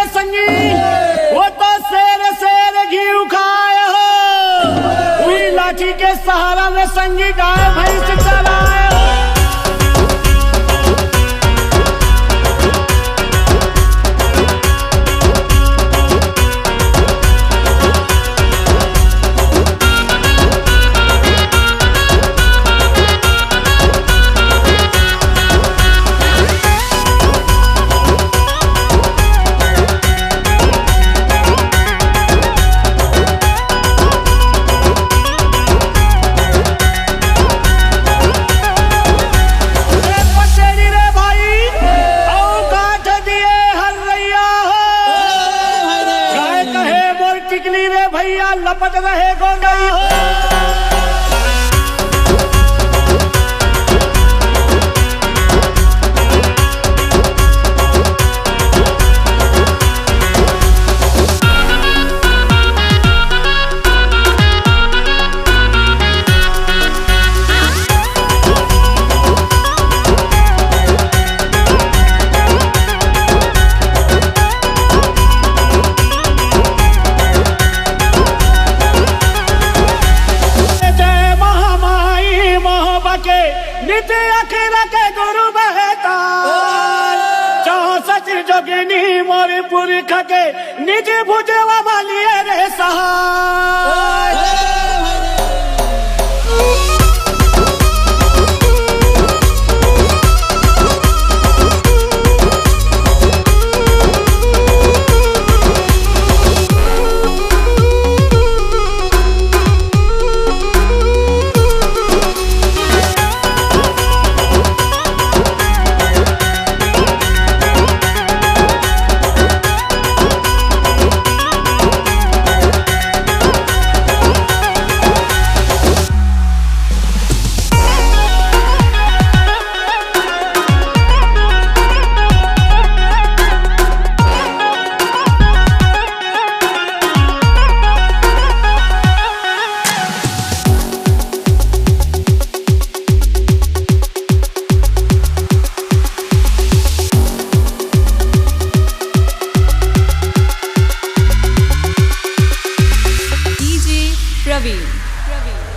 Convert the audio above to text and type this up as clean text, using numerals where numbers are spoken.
रे संगी, वो तो शेर शेर घी खाए हो, हुई लाठी के सहारा में संगी गाय भैंस चराए हो। टिकली रे भैया लपट रहे गोंगई हो। नित्य अखिर के गुरु बहता, चौसठ जोगिनी मोरी पुरख के निज भुजवा वालिए रे सहाय। प्रवीण।